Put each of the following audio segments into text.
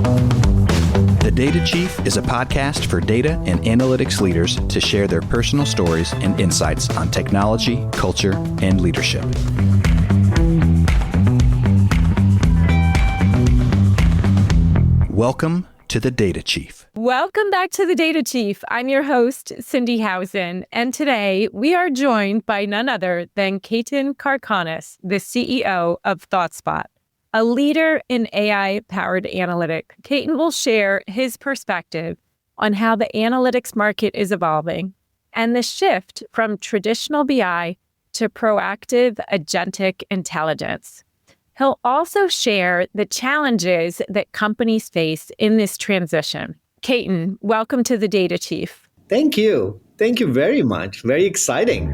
The Data Chief is a podcast for data and analytics leaders to share their personal stories and insights on technology, culture, and leadership. Welcome to The Data Chief. Welcome back to The Data Chief. I'm your host, Cindy Housen, and today we are joined by none other than Ketan Karkhanis, the CEO of ThoughtSpot, a leader in AI-powered analytics. Ketan will share his perspective on how the analytics market is evolving and the shift from traditional BI to proactive agentic intelligence. He'll also share the challenges that companies face in this transition. Ketan, welcome to the Data Chief. Thank you. Thank you very much. Very exciting.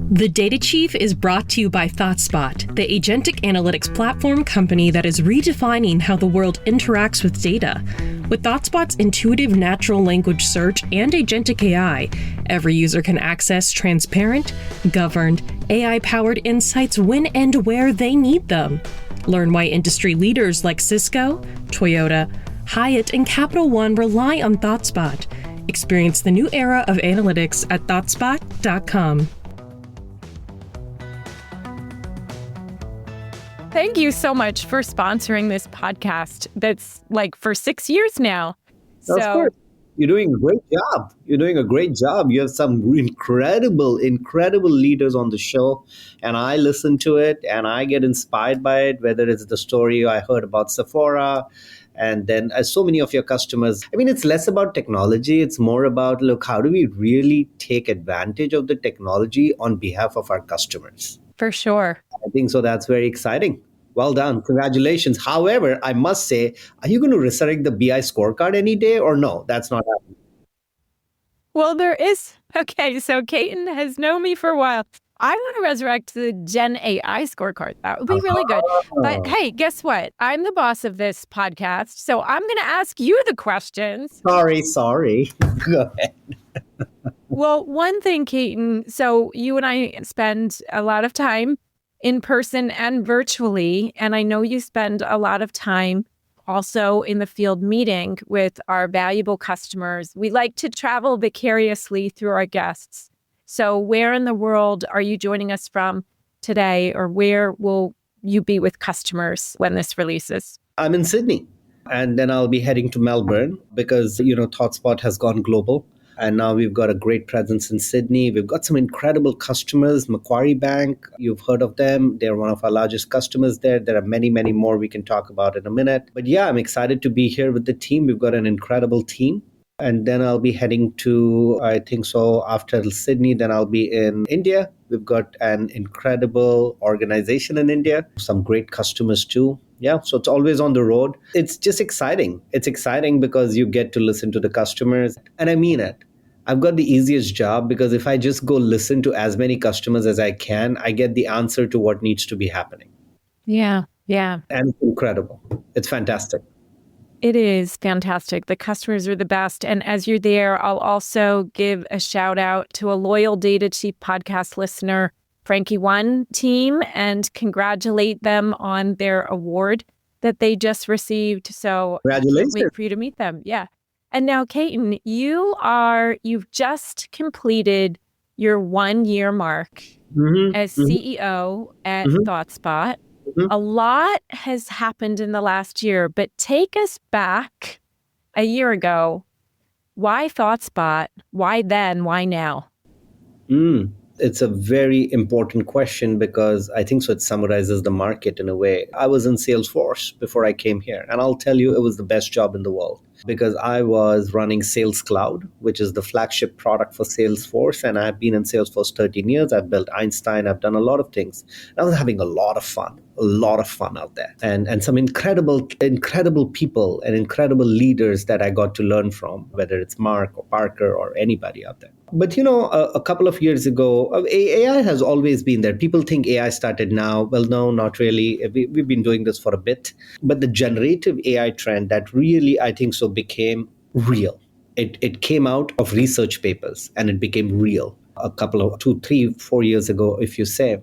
The Data Chief is brought to you by ThoughtSpot, the agentic analytics platform company that is redefining how the world interacts with data. With ThoughtSpot's intuitive natural language search and agentic AI, every user can access transparent, governed, AI-powered insights when and where they need them. Learn why industry leaders like Cisco, Toyota, Hyatt, and Capital One rely on ThoughtSpot. Experience the new era of analytics at ThoughtSpot.com. Thank you so much for sponsoring this podcast that's like for 6 years now. Of course. You're doing a great job. You have some incredible leaders on the show, and I listen to it and I get inspired by it, whether it's the story I heard about Sephora, and then so many of your customers. I mean, it's less about technology. It's more about, look, how do we really take advantage of the technology on behalf of our customers? For sure. I think so. That's very exciting. Well done. Congratulations. However, I must say, are you going to resurrect the BI scorecard any day or no? That's not happening. Well, there is. Okay, so Ketan has known me for a while. I want to resurrect the Gen AI scorecard. That would be really good. But hey, guess what? I'm the boss of this podcast, so I'm going to ask you the questions. Sorry. Go ahead. Well, one thing, Ketan, so you and I spend a lot of time in person and virtually, and I know you spend a lot of time also in the field meeting with our valuable customers. We like to travel vicariously through our guests. So where in the world are you joining us from today, or where will you be with customers when this releases? I'm in Sydney, and then I'll be heading to Melbourne because, ThoughtSpot has gone global. And now we've got a great presence in Sydney. We've got some incredible customers. Macquarie Bank, you've heard of them. They're one of our largest customers there. There are many, many more we can talk about in a minute. But yeah, I'm excited to be here with the team. We've got an incredible team. And then I'll be heading to, I think so, after Sydney, then I'll be in India. We've got an incredible organization in India, some great customers too. Yeah, so it's always on the road. It's just exciting. It's exciting because you get to listen to the customers. And I mean it. I've got the easiest job because if I just go listen to as many customers as I can, I get the answer to what needs to be happening. Yeah. And it's incredible. It's fantastic. It is fantastic. The customers are the best. And as you're there, I'll also give a shout out to a loyal Data Chief podcast listener, Frankie One team, and congratulate them on their award that they just received. So congratulations. I can't wait for you to meet them. Yeah. And now, Ketan, you've just completed your 1 year mark as CEO at ThoughtSpot. A lot has happened in the last year, but take us back a year ago. Why ThoughtSpot? Why then? Why now? It's a very important question because I think so it summarizes the market in a way. I was in Salesforce before I came here, and I'll tell you it was the best job in the world because I was running Sales Cloud, which is the flagship product for Salesforce, and I've been in Salesforce 13 years. I've built Einstein. I've done a lot of things. I was having a lot of fun out there, and some incredible people and incredible leaders that I got to learn from, whether it's Mark or Parker or anybody out there. But, a couple of years ago, AI has always been there. People think AI started now. Well, no, not really. We've been doing this for a bit. But the generative AI trend that really, I think so, became real. It came out of research papers and it became real a couple of 2, 3, 4 years ago, if you say.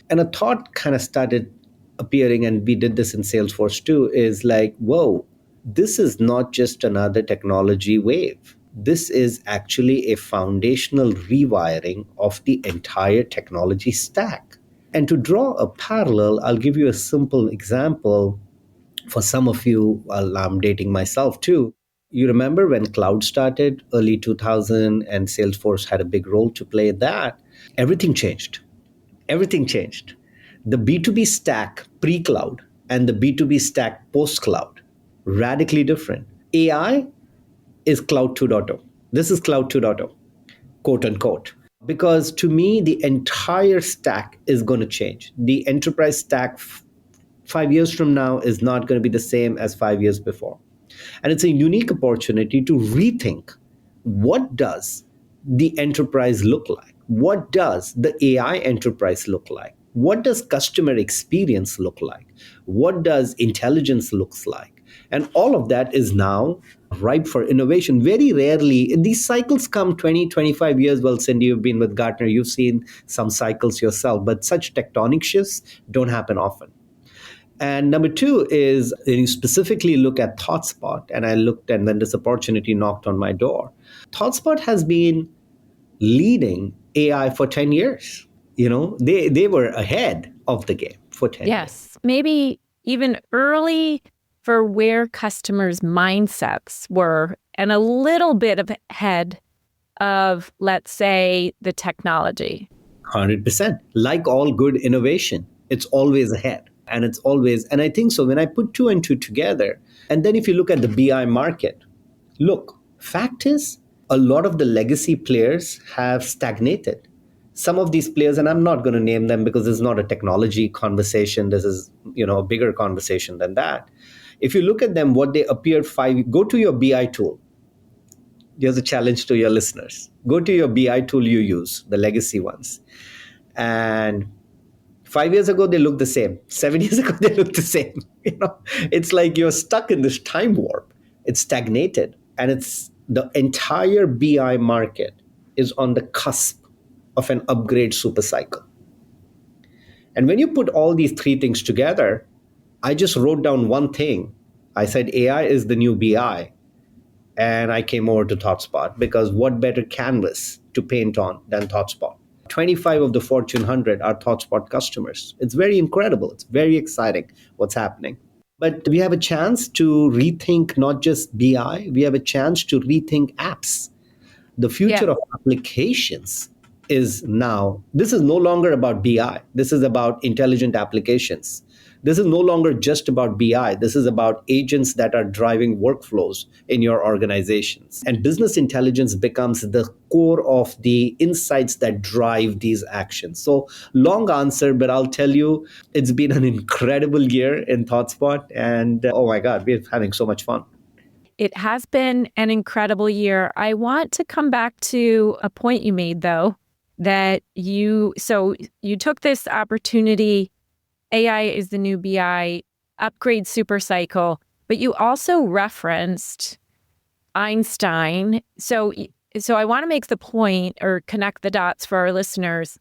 And a thought kind of started appearing, and we did this in Salesforce too, is like, whoa, this is not just another technology wave. This is actually a foundational rewiring of the entire technology stack. And to draw a parallel, I'll give you a simple example. For some of you, well, I'm dating myself too. You remember when cloud started, early 2000, and Salesforce had a big role to play in that? Everything changed. Everything changed. The B2B stack pre-cloud and the B2B stack post-cloud, radically different. AI is Cloud 2.0. This is Cloud 2.0, quote unquote. Because to me, the entire stack is going to change. The enterprise stack 5 years from now is not going to be the same as 5 years before. And it's a unique opportunity to rethink, what does the enterprise look like? What does the AI enterprise look like? What does customer experience look like? What does intelligence looks like? And all of that is now ripe for innovation. Very rarely, these cycles come 20, 25 years. Well, Cindy, you've been with Gartner, you've seen some cycles yourself, but such tectonic shifts don't happen often. And number two is, when you specifically look at ThoughtSpot, and I looked, and then this opportunity knocked on my door. ThoughtSpot has been leading AI for 10 years. They were ahead of the game for 10 years. Yes, maybe even early for where customers' mindsets were, and a little bit of ahead of, let's say, the technology. 100%. Like all good innovation, it's always ahead. And I think so when I put two and two together, and then if you look at the BI market, look, fact is, a lot of the legacy players have stagnated. Some of these players, and I'm not going to name them because this is not a technology conversation. This is, a bigger conversation than that. If you look at them, what they appeared go to your BI tool. Here's a challenge to your listeners. Go to your BI tool you use, the legacy ones. And 5 years ago, they looked the same. 7 years ago, they looked the same. It's like you're stuck in this time warp. It's stagnated. And it's the entire BI market is on the cusp of an upgrade super cycle. And when you put all these three things together, I just wrote down one thing. I said, AI is the new BI. And I came over to ThoughtSpot, because what better canvas to paint on than ThoughtSpot? 25 of the Fortune 100 are ThoughtSpot customers. It's very incredible. It's very exciting what's happening. But we have a chance to rethink not just BI, we have a chance to rethink apps. The future of applications is now, this is no longer about BI. This is about intelligent applications. This is no longer just about BI. This is about agents that are driving workflows in your organizations. And business intelligence becomes the core of the insights that drive these actions. So long answer, but I'll tell you, it's been an incredible year in ThoughtSpot. And oh my God, we're having so much fun. It has been an incredible year. I want to come back to a point you made, though, that you took this opportunity, AI is the new BI, upgrade super cycle, but you also referenced Einstein. So I want to make the point, or connect the dots for our listeners.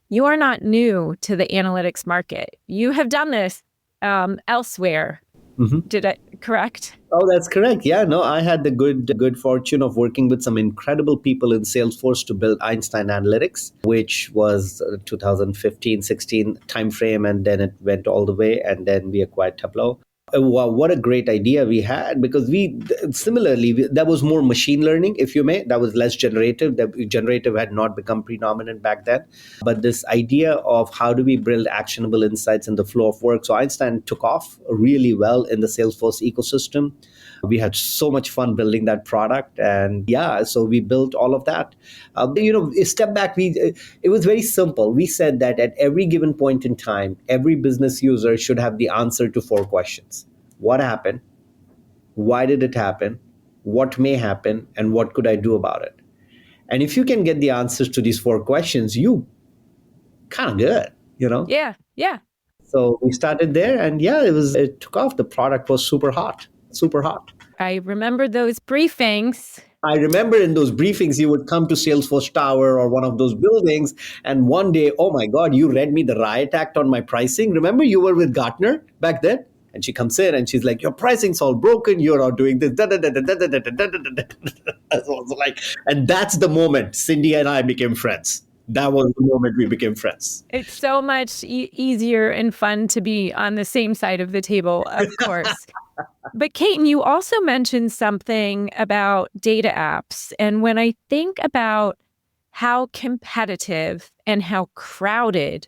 You are not new to the analytics market. You have done this elsewhere. Mm-hmm. Did I correct? Oh, that's correct. Yeah, no, I had the good fortune of working with some incredible people in Salesforce to build Einstein Analytics, which was 2015-16 timeframe, and then it went all the way, and then we acquired Tableau. Wow, what a great idea we had, because that was more machine learning, if you may. That was less generative. Generative had not become predominant back then. But this idea of how do we build actionable insights in the flow of work. So Einstein took off really well in the Salesforce ecosystem. We had so much fun building that product. And so we built all of that. A step back, it was very simple. We said that at every given point in time, every business user should have the answer to 4 questions. What happened? Why did it happen? What may happen? And what could I do about it? And if you can get the answers to these 4 questions, you kind of good, Yeah. So we started there, and it took off. The product was super hot. I remember those briefings I remember in those briefings, you would come to Salesforce Tower or one of those buildings, and one day, oh my God, you read me the riot act on my pricing. Remember, you were with Gartner back then? And she comes in and she's like, your pricing's all broken. You're not doing this. I was like, and that's the moment Cindy and I became friends. That was the moment we became friends. It's so much easier and fun to be on the same side of the table, of course. But Ketan, you also mentioned something about data apps. And when I think about how competitive and how crowded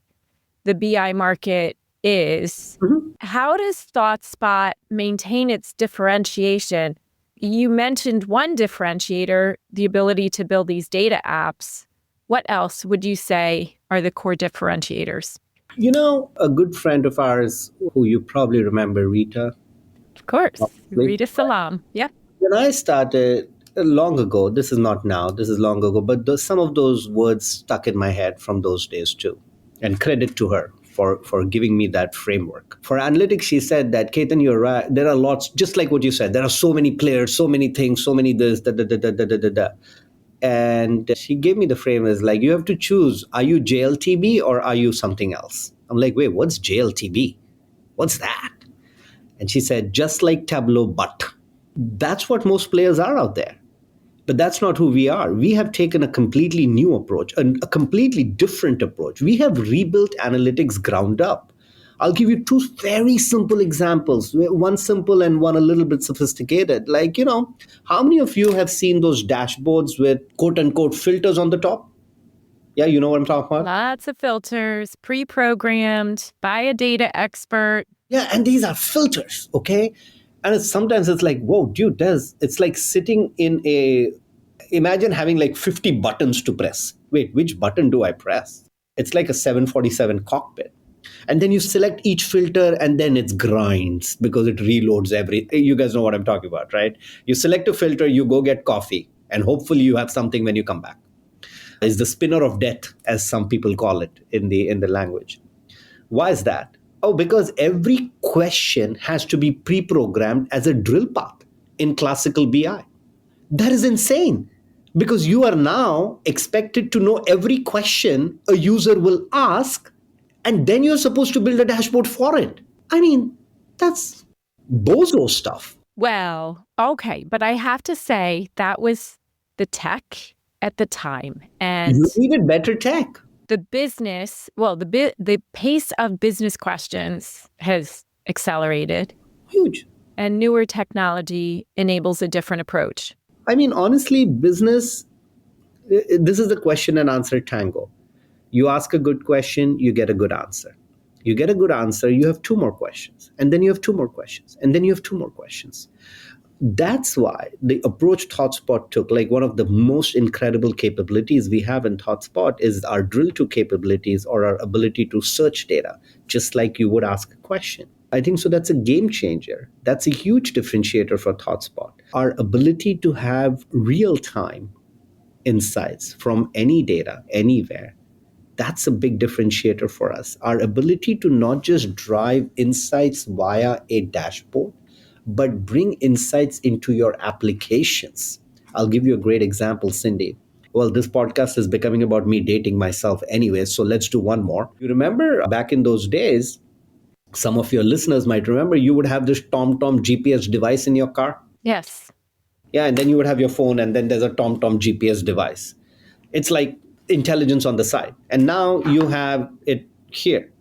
the BI market is, how does ThoughtSpot maintain its differentiation? You mentioned one differentiator, the ability to build these data apps. What else would you say are the core differentiators? You know, a good friend of ours who you probably remember, Rita. Of course. Rita Salam. Yeah. When I started long ago, this is not now, this is long ago, but some of those words stuck in my head from those days too. And credit to her for giving me that framework. For analytics, she said that, Ketan, you're right. There are lots, just like what you said, there are so many players, so many things, so many this, da, da, da, da, da, da, da, da. And she gave me the frame as like, you have to choose, are you JLTB or are you something else? I'm like, wait, what's JLTB? What's that? And she said, just like Tableau, but. That's what most players are out there. But that's not who we are. We have taken a completely new approach, a completely different approach. We have rebuilt analytics ground up. I'll give you two very simple examples, one simple and one a little bit sophisticated. Like, how many of you have seen those dashboards with quote unquote filters on the top? Yeah, you know what I'm talking about? Lots of filters, pre-programmed by a data expert. Yeah, and these are filters, okay? And sometimes it's like, whoa, dude, it's like sitting in imagine having like 50 buttons to press. Wait, which button do I press? It's like a 747 cockpit. And then you select each filter and then it grinds because it reloads you guys know what I'm talking about, right? You select a filter, you go get coffee, and hopefully you have something when you come back. It's the spinner of death, as some people call it in the language. Why is that? Oh, because every question has to be pre-programmed as a drill path in classical BI. That is insane, because you are now expected to know every question a user will ask, and then you're supposed to build a dashboard for it. I mean, that's bozo stuff. Well, okay, but I have to say that was the tech at the time. And you needed better tech. The business, well, the pace of business questions has accelerated. Huge. And newer technology enables a different approach. I mean, honestly, business, this is the question and answer tango. You ask a good question, you get a good answer. You get a good answer, you have two more questions. And then you have two more questions. And then you have two more questions. That's why the approach ThoughtSpot took, like one of the most incredible capabilities we have in ThoughtSpot is our drill to capabilities, or our ability to search data, just like you would ask a question. I think so that's a game changer. That's a huge differentiator for ThoughtSpot. Our ability to have real-time insights from any data, anywhere, that's a big differentiator for us. Our ability to not just drive insights via a dashboard, but bring insights into your applications. I'll give you a great example, Cindy. Well, this podcast is becoming about me dating myself anyway, so let's do one more. You remember back in those days, some of your listeners might remember, you would have this TomTom GPS device in your car. Yes. Yeah, and then you would have your phone, and then there's a TomTom GPS device. It's like intelligence on the side. And now you have it here.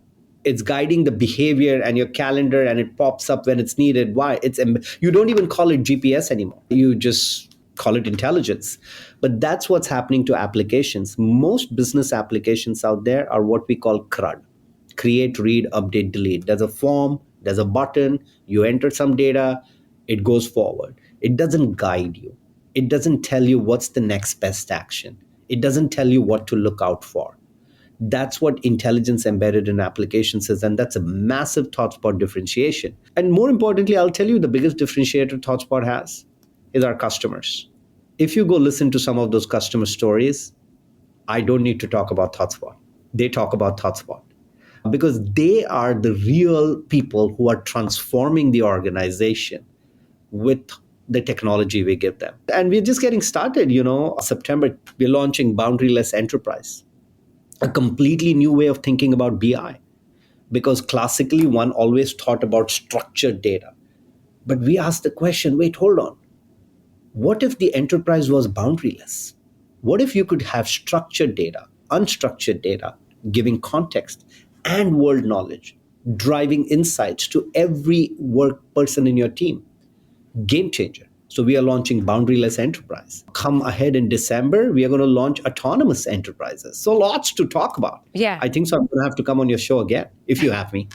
It's guiding the behavior and your calendar, and it pops up when it's needed. Why? You don't even call it GPS anymore. You just call it intelligence. But that's what's happening to applications. Most business applications out there are what we call CRUD. Create, read, update, delete. There's a form, there's a button, you enter some data, it goes forward. It doesn't guide you. It doesn't tell you what's the next best action. It doesn't tell you what to look out for. That's what intelligence embedded in applications is, and that's a massive ThoughtSpot differentiation. And more importantly, I'll tell you the biggest differentiator ThoughtSpot has is our customers. If you go listen to some of those customer stories, I don't need to talk about ThoughtSpot. They talk about ThoughtSpot because they are the real people who are transforming the organization with the technology we give them. And we're just getting started. September, we're launching Boundaryless Enterprise, a completely new way of thinking about BI. Because classically, one always thought about structured data. But we asked the question, wait, hold on. What if the enterprise was boundaryless? What if you could have structured data, unstructured data, giving context and world knowledge, driving insights to every work person in your team? Game changer. So we are launching Boundaryless Enterprise. Come ahead in December, we are going to launch Autonomous Enterprises. So lots to talk about. Yeah. I think so. I'm going to have to come on your show again, if you have me.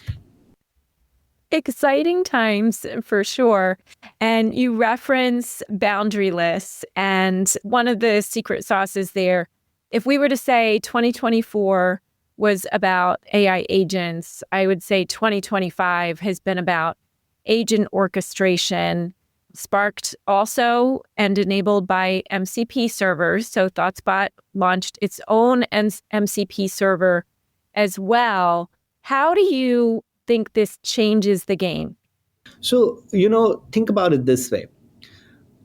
Exciting times for sure. And you reference boundaryless. And one of the secret sauces there, if we were to say 2024 was about AI agents, I would say 2025 has been about agent orchestration, sparked also and enabled by MCP servers. So ThoughtSpot launched its own MCP server as well. How do you think this changes the game? So, think about it this way.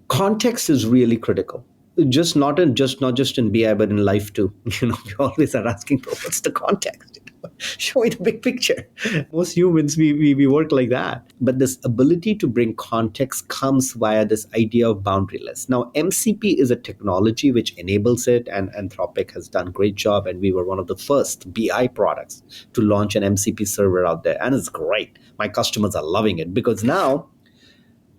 Context is really critical. Not just in BI, but in life too. We always are asking for what's the context. Show me the big picture. Most humans, we work like that. But this ability to bring context comes via this idea of boundaryless. Now, MCP is a technology which enables it, and Anthropic has done a great job. And we were one of the first BI products to launch an MCP server out there. And it's great. My customers are loving it because now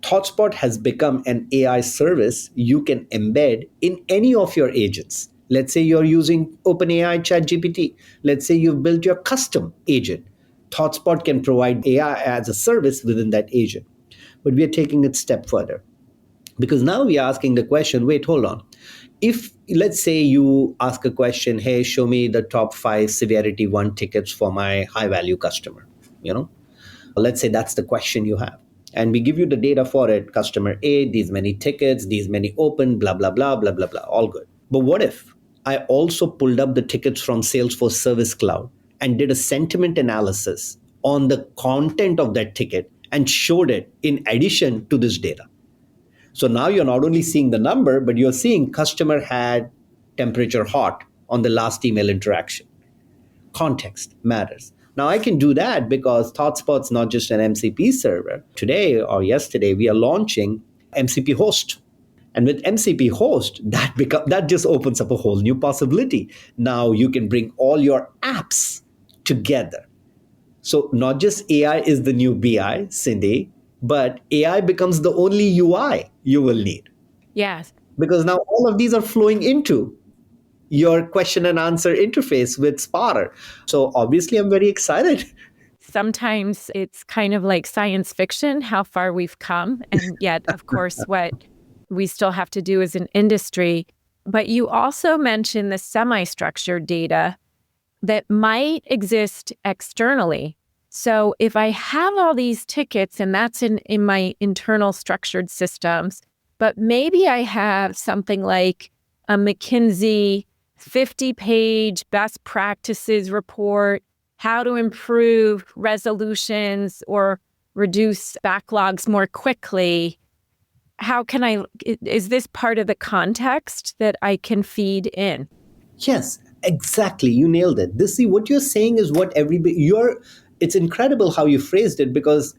ThoughtSpot has become an AI service you can embed in any of your agents. Let's say you're using OpenAI ChatGPT. Let's say you've built your custom agent. ThoughtSpot can provide AI as a service within that agent. But we are taking it a step further. Because now we are asking the question, wait, hold on. If, let's say you ask a question, hey, show me the top 5 severity 1 tickets for my high value customer. Let's say that's the question you have. And we give you the data for it. Customer A, these many tickets, these many open, blah, blah, blah, blah, blah, blah. All good. But what if I also pulled up the tickets from Salesforce Service Cloud and did a sentiment analysis on the content of that ticket and showed it in addition to this data? So now you're not only seeing the number, but you're seeing customer had temperature hot on the last email interaction. Context matters. Now I can do that because ThoughtSpot's not just an MCP server. Today or yesterday, we are launching MCP host. And with MCP host, that just opens up a whole new possibility. Now you can bring all your apps together. So not just AI is the new BI, Cindy, but AI becomes the only UI you will need. Yes. Because now all of these are flowing into your question and answer interface with Spotter. So obviously, I'm very excited. Sometimes it's kind of like science fiction, how far we've come. And yet, of course, what we still have to do as an industry. But you also mentioned the semi-structured data that might exist externally. So if I have all these tickets and that's in my internal structured systems, but maybe I have something like a McKinsey 50-page best practices report, how to improve resolutions or reduce backlogs more quickly. Is this part of the context that I can feed in? Yes, exactly. You nailed it. What you're saying is what it's incredible how you phrased it because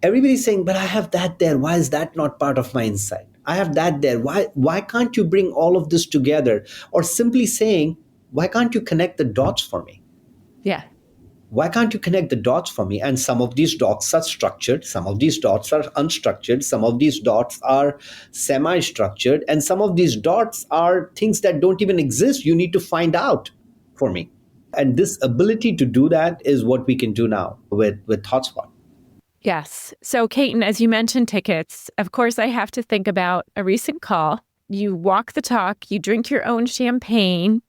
everybody's saying, but I have that there. Why is that not part of my insight? I have that there. Why can't you bring all of this together? Or simply saying, why can't you connect the dots for me? Yeah. Why can't you connect the dots for me? And some of these dots are structured. Some of these dots are unstructured. Some of these dots are semi-structured. And some of these dots are things that don't even exist. You need to find out for me. And this ability to do that is what we can do now with ThoughtSpot. Yes. So, Ketan, as you mentioned tickets, of course, I have to think about a recent call. You walk the talk, you drink your own champagne.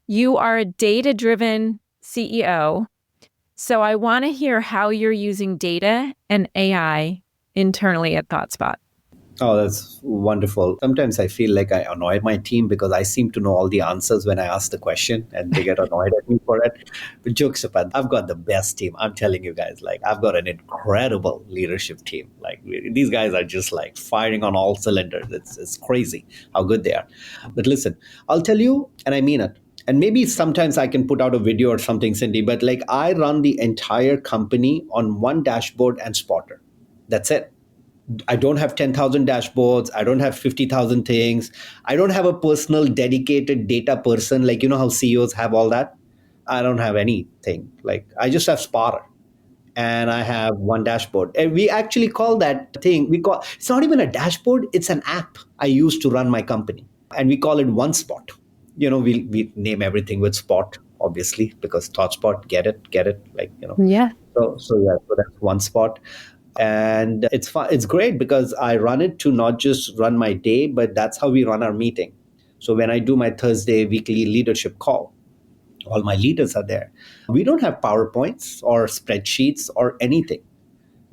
You are a data-driven CEO. So I want to hear how you're using data and AI internally at ThoughtSpot. Oh, that's wonderful. Sometimes I feel like I annoy my team because I seem to know all the answers when I ask the question and they get annoyed at me for it. But jokes apart, I've got the best team. I'm telling you guys, like, I've got an incredible leadership team. Like, these guys are just like firing on all cylinders. It's crazy how good they are. But listen, I'll tell you, and I mean it. And maybe sometimes I can put out a video or something, Cindy, but like I run the entire company on one dashboard and Spotter. That's it. I don't have 10,000 dashboards. I don't have 50,000 things. I don't have a personal dedicated data person. Like, you know how CEOs have all that? I don't have anything. Like, I just have Spotter and I have one dashboard. And we actually call that thing, it's not even a dashboard, it's an app I use to run my company. And we call it One Spot. We name everything with Spot, obviously, because ThoughtSpot, get it, like, Yeah. So that's One Spot. And it's fun. It's great because I run it to not just run my day, but that's how we run our meeting. So when I do my Thursday weekly leadership call, all my leaders are there. We don't have PowerPoints or spreadsheets or anything.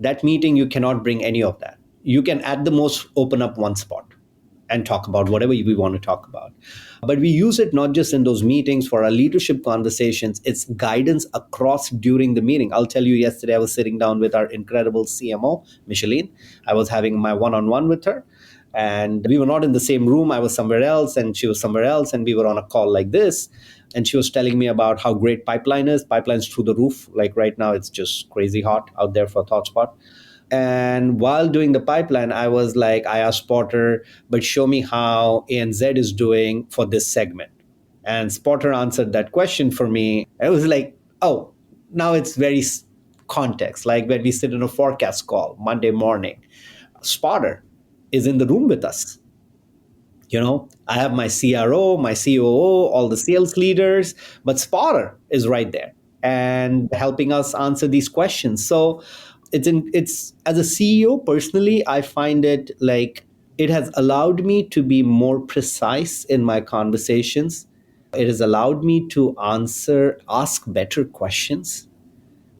That meeting, you cannot bring any of that. You can at the most open up One Spot and talk about whatever we want to talk about. But we use it not just in those meetings for our leadership conversations, it's guidance across during the meeting. I'll tell you, yesterday I was sitting down with our incredible CMO, Micheline. I was having my one-on-one with her. And we were not in the same room. I was somewhere else and she was somewhere else. And we were on a call like this. And she was telling me about how great pipeline is. Pipeline's through the roof. Like right now, it's just crazy hot out there for ThoughtSpot. And while doing the pipeline, I was like, I asked Spotter, but show me how ANZ is doing for this segment. And Spotter answered that question for me. It was like, oh, now it's very context. Like when we sit in a forecast call Monday morning, Spotter is in the room with us. I have my CRO, my COO, all the sales leaders, but Spotter is right there and helping us answer these questions. So it's as a CEO personally, I find it like it has allowed me to be more precise in my conversations. It has allowed me to ask better questions,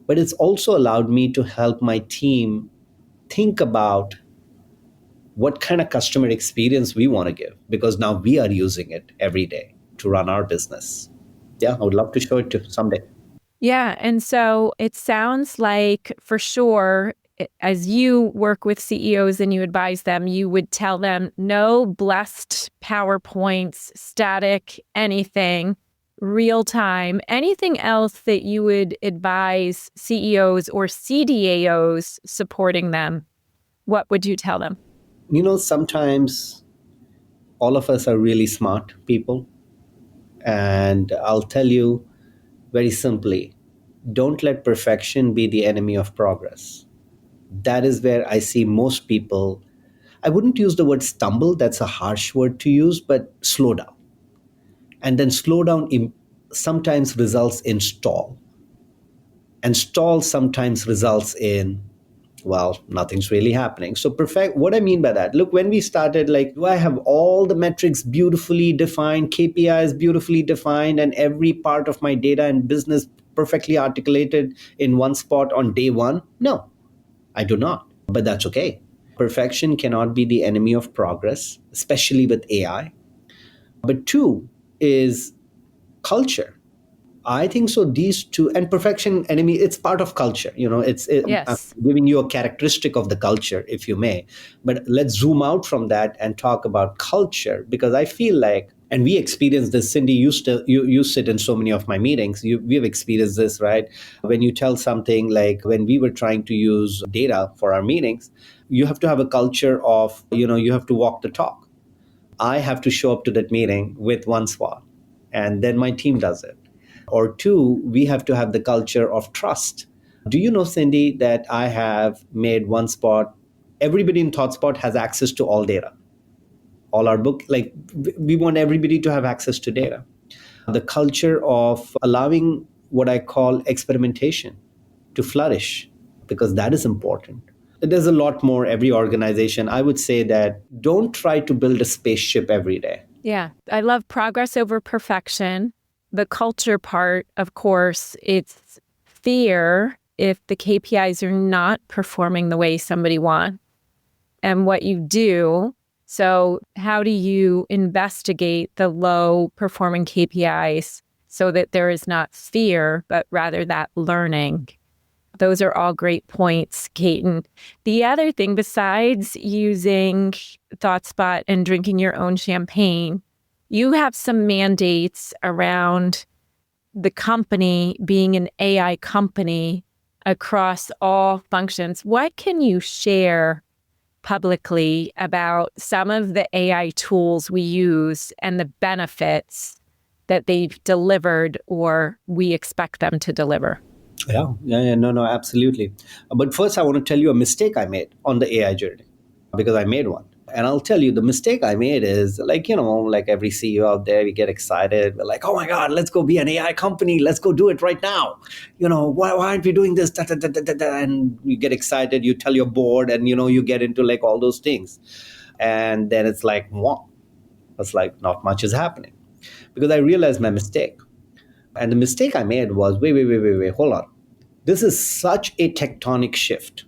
but it's also allowed me to help my team think about what kind of customer experience we want to give, because now we are using it every day to run our business. Yeah, I would love to show it to someday. Yeah. And so it sounds like for sure, as you work with CEOs and you advise them, you would tell them no blessed PowerPoints, static, anything, real time, anything else that you would advise CEOs or CDAOs supporting them. What would you tell them? Sometimes all of us are really smart people. And I'll tell you very simply, don't let perfection be the enemy of progress. That is where I see most people, I wouldn't use the word stumble, that's a harsh word to use, but slow down. And then slow down sometimes results in stall. And stall sometimes results in, well, nothing's really happening. So what I mean by that, look, when we started, like, do I have all the metrics beautifully defined, KPIs beautifully defined, and every part of my data and business perfectly articulated in one spot on day one? No, I do not. But that's okay. Perfection cannot be the enemy of progress, especially with AI. But two is culture. I think so. These two, and perfection enemy, it's part of culture. I'm Yes. giving you a characteristic of the culture, if you may. But let's zoom out from that and talk about culture, because I feel like, and we experience this, Cindy, you sit in so many of my meetings. We have experienced this, right? When you tell something, like when we were trying to use data for our meetings, you have to have a culture of, you have to walk the talk. I have to show up to that meeting with one spot, and then my team does it. Or two, we have to have the culture of trust. Do you know, Cindy, that I have made one spot, everybody in ThoughtSpot has access to all data, all our book, like we want everybody to have access to data. The culture of allowing what I call experimentation to flourish, because that is important. There's a lot more. Every organization, I would say that don't try to build a spaceship every day. Yeah. I love progress over perfection. The culture part, of course, it's fear if the KPIs are not performing the way somebody wants. and what you do. So how do you investigate the low performing KPIs so that there is not fear, but rather that learning? Those are all great points, Ketan. The other thing, besides using ThoughtSpot and drinking your own champagne, you have some mandates around the company being an AI company across all functions. What can you share publicly about some of the AI tools we use and the benefits that they've delivered or we expect them to deliver? No, absolutely. But first, I want to tell you a mistake I made on the AI journey, because I made one. And I'll tell you, the mistake I made is like every CEO out there, we get excited. We're like, oh my God, let's go be an AI company. Let's go do it right now. Why aren't we doing this? Da, da, da, da, da, da. And you get excited, you tell your board, and, you get into like all those things. And then it's like, wow, it's like not much is happening, because I realized my mistake. And the mistake I made was, wait, hold on. This is such a tectonic shift.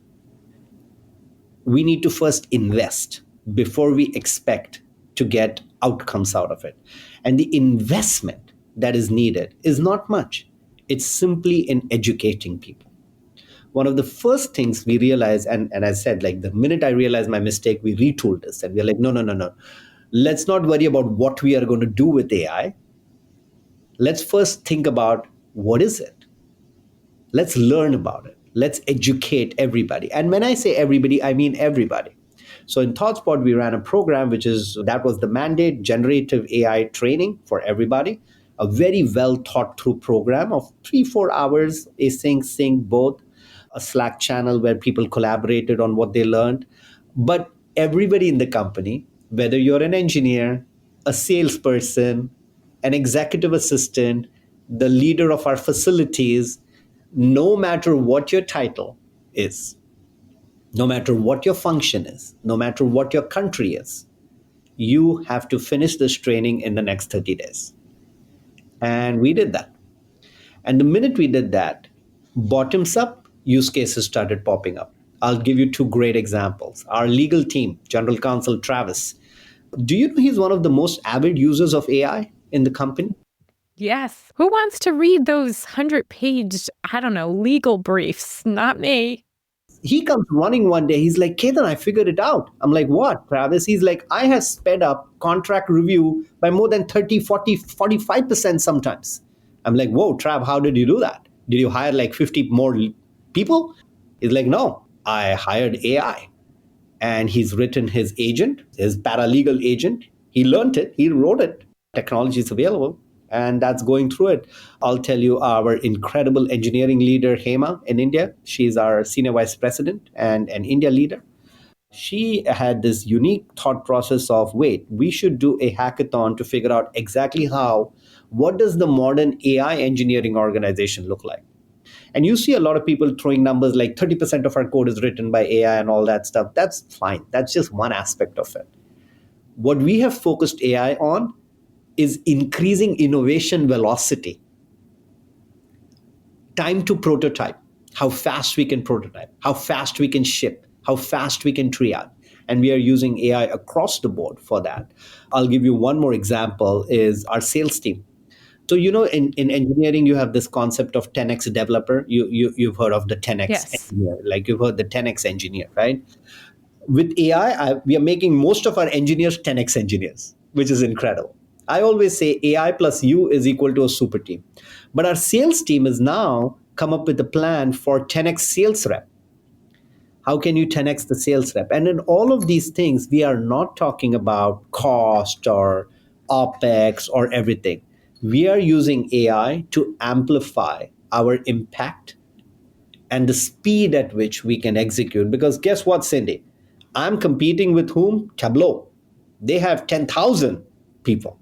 We need to first invest before we expect to get outcomes out of it. And the investment that is needed is not much. It's simply in educating people. One of the first things we realized, and I said, like, the minute I realized my mistake, we retooled this. And we're like, no. Let's not worry about what we are going to do with AI. Let's first think about what is it? Let's learn about it. Let's educate everybody. And when I say everybody, I mean everybody. So in ThoughtSpot, we ran a program, that was the mandate, generative AI training for everybody. A very well thought through program of 3-4 hours, async, sync, both, a Slack channel where people collaborated on what they learned. But everybody in the company, whether you're an engineer, a salesperson, an executive assistant, the leader of our facilities, no matter what your title is, no matter what your function is, no matter what your country is, you have to finish this training in the next 30 days. And we did that. And the minute we did that, bottoms up use cases started popping up. I'll give you 2 great examples. Our legal team, General Counsel Travis, do you know he's one of the most avid users of AI in the company? Yes. Who wants to read those 100-page, legal briefs? Not me. He comes running one day. He's like, Ketan, I figured it out. I'm like, what, Travis? He's like, I have sped up contract review by more than 30, 40, 45% sometimes. I'm like, whoa, Trav, how did you do that? Did you hire like 50 more people? He's like, no, I hired AI. And he's written his agent, his paralegal agent. He learned it. He wrote it. Technology is available. And that's going through it. I'll tell you, our incredible engineering leader, Hema, in India, she's our senior vice president and an India leader. She had this unique thought process of, wait, we should do a hackathon to figure out exactly what does the modern AI engineering organization look like? And you see a lot of people throwing numbers like 30% of our code is written by AI and all that stuff. That's fine. That's just one aspect of it. What we have focused AI on is increasing innovation velocity. Time to prototype, how fast we can prototype, how fast we can ship, how fast we can triage. And we are using AI across the board for that. I'll give you one more example is our sales team. So, in engineering, you have this concept of 10x developer. You've heard of the 10x engineer, like you've heard the 10x engineer, right? With AI, we are making most of our engineers 10x engineers, which is incredible. I always say AI plus you is equal to a super team. But our sales team has now come up with a plan for 10x sales rep. How can you 10x the sales rep? And in all of these things, we are not talking about cost or OpEx or everything. We are using AI to amplify our impact and the speed at which we can execute. Because guess what, Cindy? I'm competing with whom? Tableau. They have 10,000 people.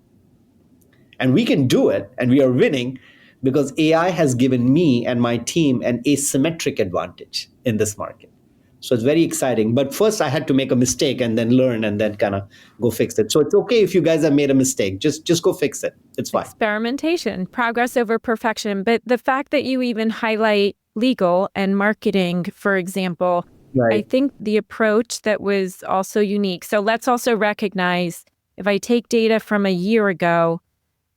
And we can do it, and we are winning because AI has given me and my team an asymmetric advantage in this market. So it's very exciting. But first, I had to make a mistake and then learn and then kind of go fix it. So it's okay if you guys have made a mistake. Just go fix it. It's fine. Experimentation, progress over perfection. But the fact that you even highlight legal and marketing, for example, I think the approach that was also unique. So let's also recognize, if I take data from a year ago,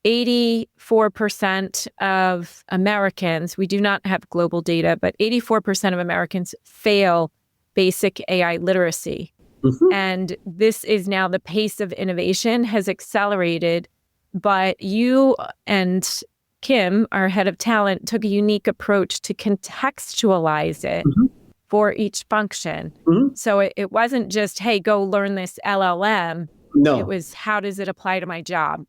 84% of Americans, we do not have global data, but 84% of Americans fail basic AI literacy. And this is now the pace of innovation has accelerated, but you and Kim, our head of talent, took a unique approach to contextualize it for each function. So it wasn't just, hey, go learn this LLM. No. It was, how does it apply to my job?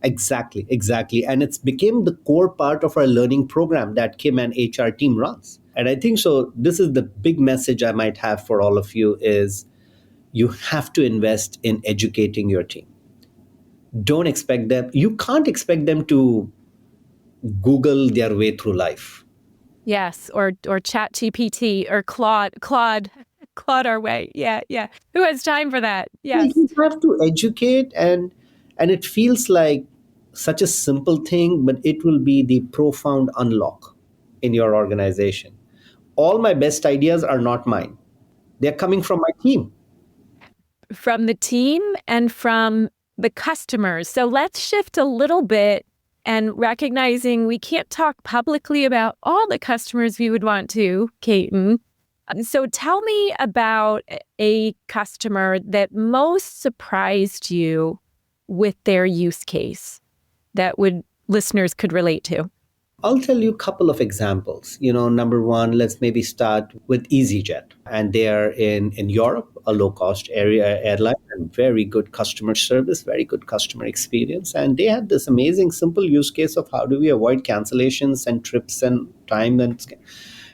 Exactly. And it's became the core part of our learning program that Kim and HR team runs. And I think so. This is the big message I might have for all of you is you have to invest in educating your team. Don't expect them. You can't expect them to Google their way through life. Yes, or ChatGPT or Claude our way. Yeah. Who has time for that? Yes. You have to educate, and it feels like such a simple thing, but it will be the profound unlock in your organization. All my best ideas are not mine. They're coming from my team. From the team and from the customers. So let's shift a little bit and recognizing we can't talk publicly about all the customers we would want to, Ketan. So tell me about a customer that most surprised you with their use case that listeners could relate to. I'll tell you a couple of examples. Number one, let's maybe start with EasyJet. And they are in Europe, a low-cost airline, and very good customer service, very good customer experience. And they had this amazing, simple use case of how do we avoid cancellations and trips and time.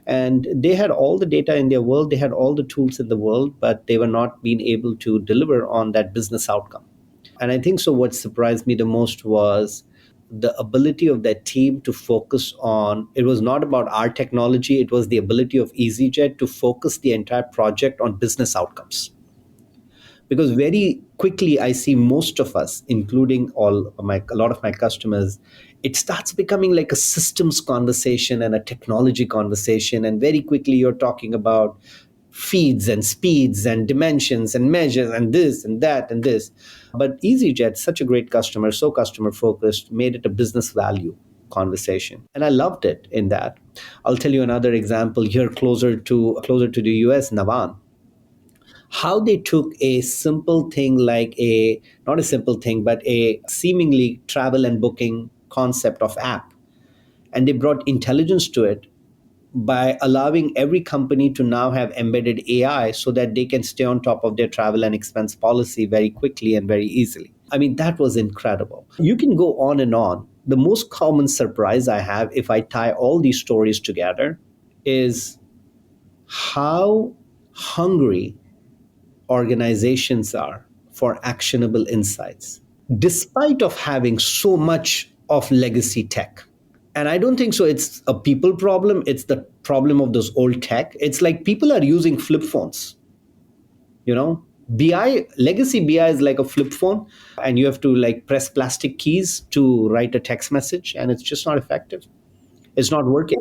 And they had all the data in their world. They had all the tools in the world, but they were not being able to deliver on that business outcome. And I think so what surprised me the most was the ability of that team to focus on, it was not about our technology, it was the ability of EasyJet to focus the entire project on business outcomes. Because very quickly, I see most of us, including a lot of my customers, it starts becoming like a systems conversation and a technology conversation. And very quickly, you're talking about feeds and speeds and dimensions and measures and this and that and this. But EasyJet, such a great customer, so customer focused, made it a business value conversation. And I loved it in that. I'll tell you another example here closer to the US, Navan. How they took a simple thing like not a simple thing, but a seemingly travel and booking concept of app. And they brought intelligence to it by allowing every company to now have embedded AI so that they can stay on top of their travel and expense policy very quickly and very easily. I mean, that was incredible. You can go on and on. The most common surprise I have if I tie all these stories together is how hungry organizations are for actionable insights, despite of having so much of legacy tech. And I don't think so it's a people problem. It's the problem of those old tech. It's like people are using flip phones. Legacy BI is like a flip phone, and you have to like press plastic keys to write a text message, and it's just not effective. It's not working.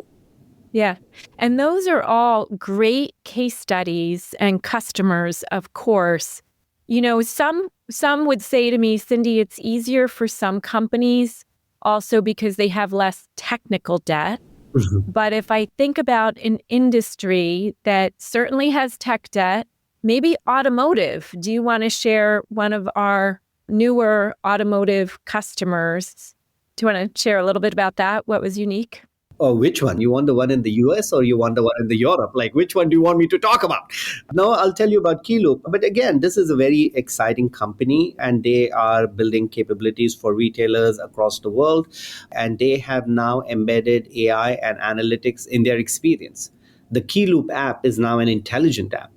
Yeah. And those are all great case studies and customers, of course. Some would say to me, Cindy, it's easier for some companies also because they have less technical debt. But if I think about an industry that certainly has tech debt, maybe automotive, do you want to share one of our newer automotive customers? Do you want to share a little bit about that? What was unique? Oh, which one? You want the one in the US or you want the one in the Europe? Like, which one do you want me to talk about? No, I'll tell you about Keyloop. But again, this is a very exciting company, and they are building capabilities for retailers across the world. And they have now embedded AI and analytics in their experience. The Keyloop app is now an intelligent app.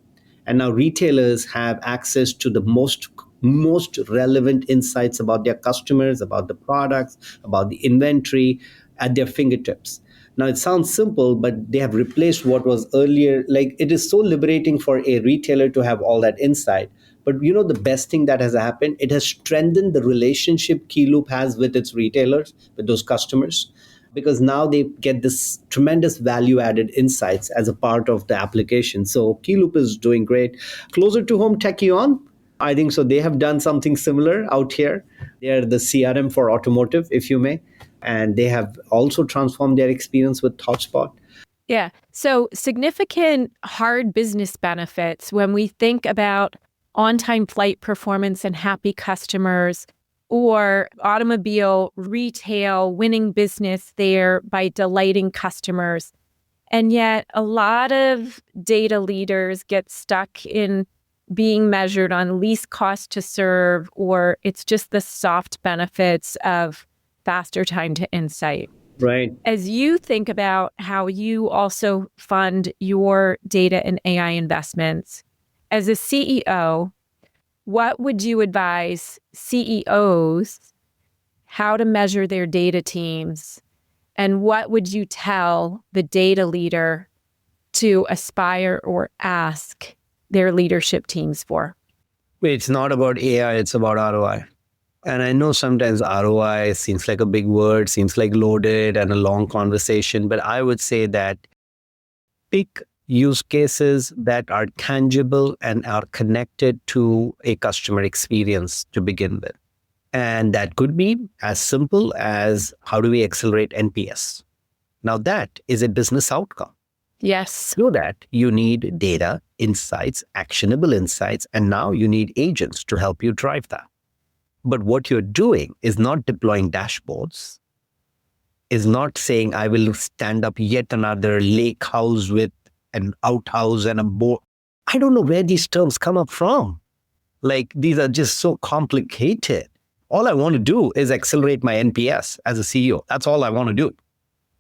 And now retailers have access to the most relevant insights about their customers, about the products, about the inventory at their fingertips. Now, it sounds simple, but they have replaced what was earlier. Like, it is so liberating for a retailer to have all that insight. But the best thing that has happened, it has strengthened the relationship Keyloop has with its retailers, with those customers. because now they get this tremendous value added insights as a part of the application. So Keyloop is doing great. Closer to home, Techion, I think so. They have done something similar out here. They are the CRM for automotive, if you may. And they have also transformed their experience with ThoughtSpot. Yeah. So significant hard business benefits when we think about on-time flight performance and happy customers, or automobile retail winning business there by delighting customers. And yet a lot of data leaders get stuck in being measured on least cost to serve, or it's just the soft benefits of faster time to insight. Right. As you think about how you also fund your data and AI investments, as a CEO, what would you advise CEOs how to measure their data teams? And what would you tell the data leader to aspire or ask their leadership teams for? It's not about AI, it's about ROI. And I know sometimes ROI seems like a big word, seems like loaded and a long conversation, but I would say that pick use cases that are tangible and are connected to a customer experience to begin with. And that could be as simple as how do we accelerate NPS? Now that is a business outcome. Yes. To do that, you need data, insights, actionable insights, and now you need agents to help you drive that. But what you're doing is not deploying dashboards, is not saying, I will stand up yet another lake house with an outhouse and a boat. I don't know where these terms come up from. Like, these are just so complicated. All I want to do is accelerate my NPS as a CEO. That's all I want to do.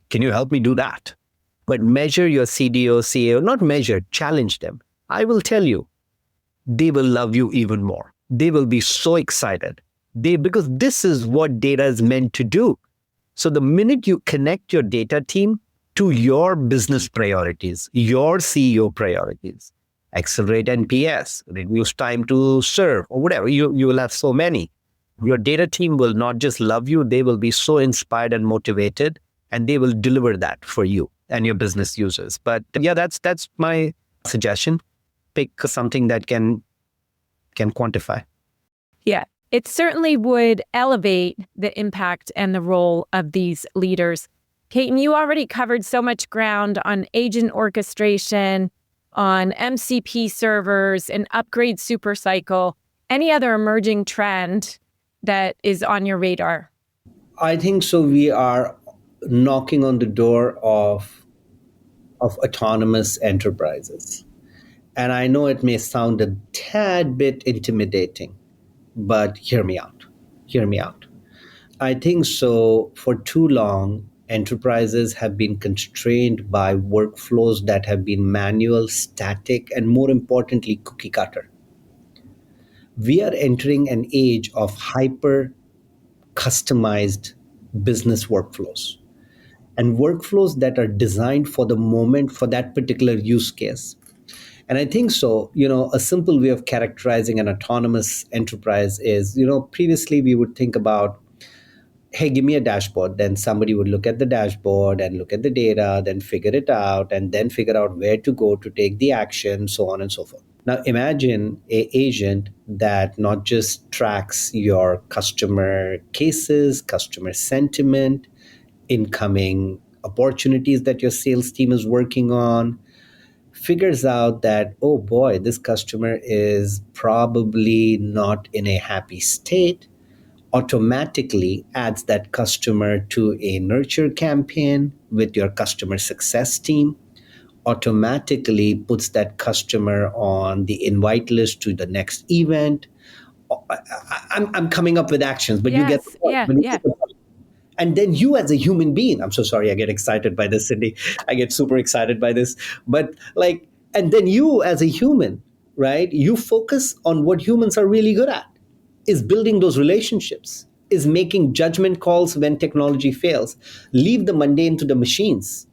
Can you help me do that? But measure your CDO, CEO, not measure, challenge them. I will tell you, they will love you even more. They will be so excited. Because this is what data is meant to do. So the minute you connect your data team to your business priorities, your CEO priorities, accelerate NPS, reduce time to serve, or whatever, you will have so many. Your data team will not just love you, they will be so inspired and motivated, and they will deliver that for you and your business users. But yeah, that's my suggestion. Pick something that can quantify. Yeah. It certainly would elevate the impact and the role of these leaders. Ketan, you already covered so much ground on agent orchestration, on MCP servers, and upgrade supercycle. Any other emerging trend that is on your radar? I think so. We are knocking on the door of autonomous enterprises. And I know it may sound a tad bit intimidating, but hear me out. Hear me out. I think so. For too long, enterprises have been constrained by workflows that have been manual, static, and more importantly, cookie cutter. We are entering an age of hyper customized business workflows and workflows that are designed for the moment for that particular use case. And I think so, a simple way of characterizing an autonomous enterprise is, previously we would think about, hey, give me a dashboard. Then somebody would look at the dashboard and look at the data, then figure it out, and then figure out where to go to take the action, so on and so forth. Now imagine an agent that not just tracks your customer cases, customer sentiment, incoming opportunities that your sales team is working on, figures out that, oh boy, this customer is probably not in a happy state, automatically adds that customer to a nurture campaign with your customer success team, automatically puts that customer on the invite list to the next event. I'm coming up with actions, but you get the Yes. point. Yeah. But you Yeah. get the point. And then you as a human being, I'm so sorry, I get excited by this, Cindy. I get super excited by this. But and then you as a human, right? You focus on what humans are really good at, is building those relationships, is making judgment calls when technology fails. Leave the mundane to the machines.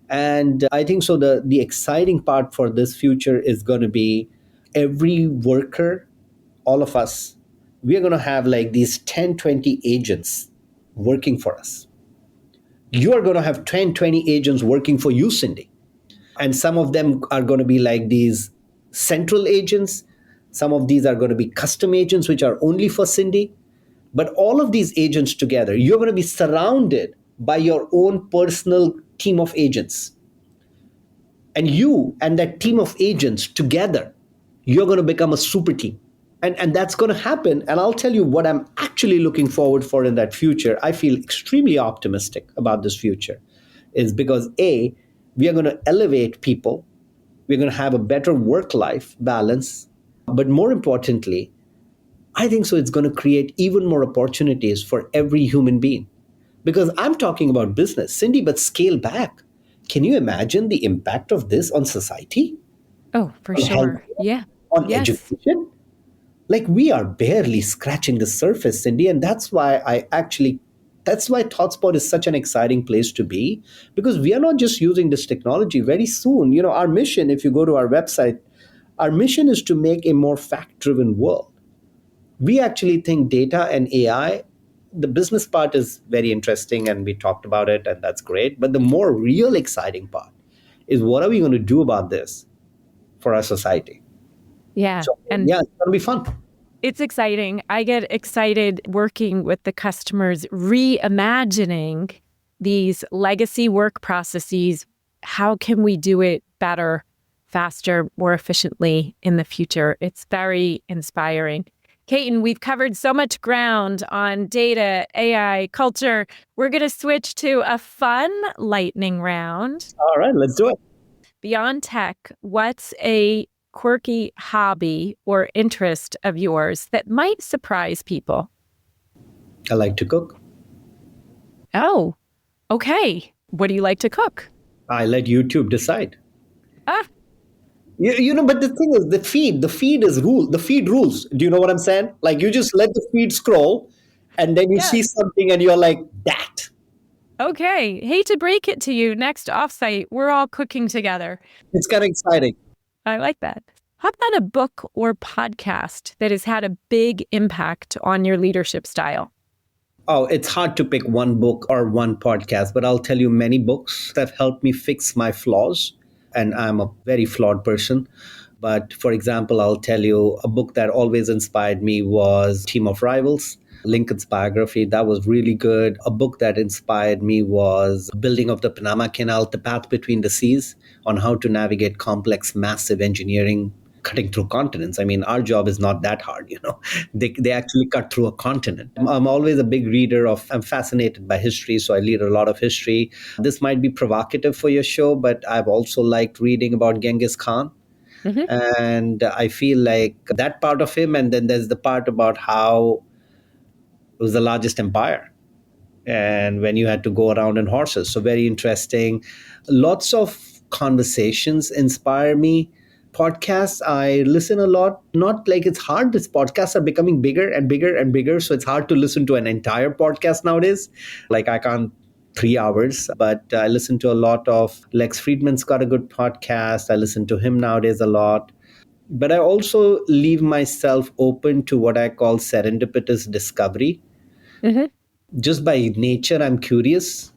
And I think so the exciting part for this future is going to be every worker, all of us, we are going to have like these 10, 20 agents working for us. you are going to have 10, 20 agents working for you, Cindy. And some of them are going to be like these central agents. Some of these are going to be custom agents, which are only for Cindy. But all of these agents together, you're going to be surrounded by your own personal team of agents. And you and that team of agents together, you're going to become a super team. And that's going to happen. And I'll tell you what I'm actually looking forward for in that future. I feel extremely optimistic about this future is because A, we are going to elevate people. We're going to have a better work-life balance. But more importantly, I think so it's going to create even more opportunities for every human being. Because I'm talking about business, Cindy, but scale back. Can you imagine the impact of this on society, Oh, for on health, sure. Yeah. on Yes. education? Like we are barely scratching the surface, Cindy, and that's why ThoughtSpot is such an exciting place to be, because we are not just using this technology. Very soon, our mission, if you go to our website, our mission is to make a more fact-driven world. We actually think data and AI, the business part is very interesting, and we talked about it, and that's great. But the more real exciting part is what are we going to do about this for our society? Yeah. So, And yeah, it's going to be fun. it's exciting. I get excited working with the customers, reimagining these legacy work processes. How can we do it better, faster, more efficiently in the future? It's very inspiring. Ketan, we've covered so much ground on data, AI, culture. We're going to switch to a fun lightning round. All right, let's do it. Beyond tech, what's a quirky hobby or interest of yours that might surprise people? I like to cook. Oh, okay. What do you like to cook? I let YouTube decide. Ah, But the thing is, the feed rules. Do you know what I'm saying? Like you just let the feed scroll, and then you yeah. see something, and you're like, that. Okay. Hate to break it to you. Next offsite, we're all cooking together. It's kind of exciting. I like that. How about a book or podcast that has had a big impact on your leadership style? Oh, it's hard to pick one book or one podcast, but I'll tell you many books that have helped me fix my flaws. And I'm a very flawed person. But for example, I'll tell you a book that always inspired me was Team of Rivals, Lincoln's biography. That was really good. A book that inspired me was Building of the Panama Canal, The Path Between the Seas, on how to navigate complex, massive engineering cutting through continents. I mean, our job is not that hard. They actually cut through a continent. I'm always a big reader I'm fascinated by history, so I read a lot of history. This might be provocative for your show, but I've also liked reading about Genghis Khan. Mm-hmm. And I feel like that part of him, and then there's the part about how it was the largest empire and when you had to go around in horses. So very interesting. Lots of conversations inspire me. Podcasts, I listen a lot. Not like it's hard. These podcasts are becoming bigger and bigger and bigger. So it's hard to listen to an entire podcast nowadays. Like I can't 3 hours, but I listen to a lot of Lex Friedman's got a good podcast. I listen to him nowadays a lot. But I also leave myself open to what I call serendipitous discovery. Mm-hmm. Just by nature, I'm curious.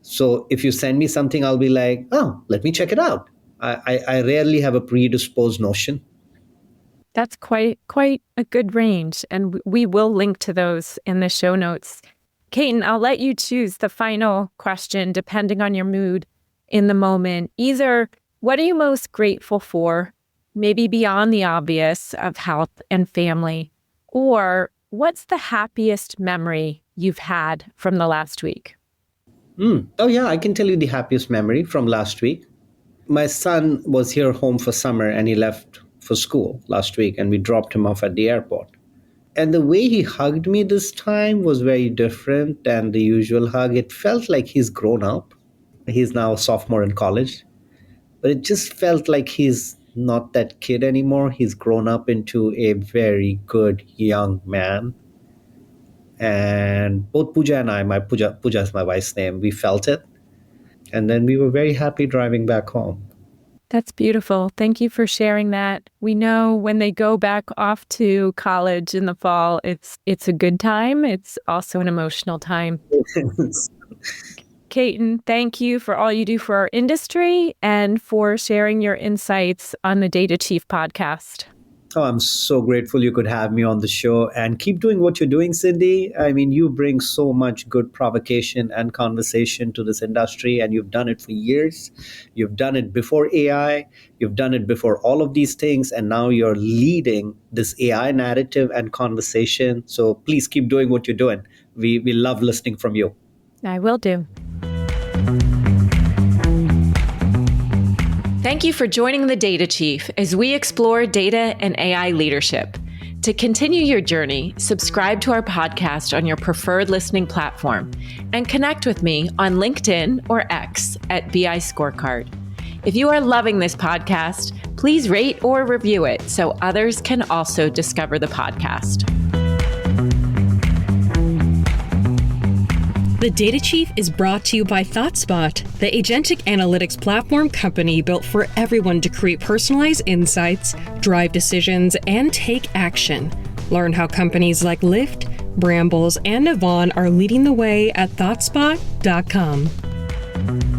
So if you send me something, I'll be like, oh, let me check it out. I rarely have a predisposed notion. That's quite a good range. And we will link to those in the show notes. Ketan, I'll let you choose the final question depending on your mood in the moment. Either what are you most grateful for, maybe beyond the obvious of health and family, or what's the happiest memory you've had from the last week? Oh, yeah, I can tell you the happiest memory from last week. My son was here home for summer and he left for school last week and we dropped him off at the airport. And the way he hugged me this time was very different than the usual hug. It felt like he's grown up. He's now a sophomore in college. But it just felt like he's not that kid anymore. He's grown up into a very good young man. And both Pooja and I, Pooja is my wife's name, we felt it. And then we were very happy driving back home. That's beautiful. Thank you for sharing that. We know when they go back off to college in the fall, it's a good time. It's also an emotional time. Ketan, thank you for all you do for our industry and for sharing your insights on the Data Chief podcast. Oh, I'm so grateful you could have me on the show, and keep doing what you're doing, Cindy. I mean, you bring so much good provocation and conversation to this industry, and you've done it for years. You've done it before AI. You've done it before all of these things, and now you're leading this AI narrative and conversation. So please keep doing what you're doing. We love listening from you. I will do. Thank you for joining the Data Chief as we explore data and AI leadership. To continue your journey, subscribe to our podcast on your preferred listening platform and connect with me on LinkedIn or X at BI Scorecard. If you are loving this podcast, please rate or review it so others can also discover the podcast. The Data Chief is brought to you by ThoughtSpot, the agentic analytics platform company built for everyone to create personalized insights, drive decisions, and take action. Learn how companies like Lyft, Brambles, and Navan are leading the way at ThoughtSpot.com.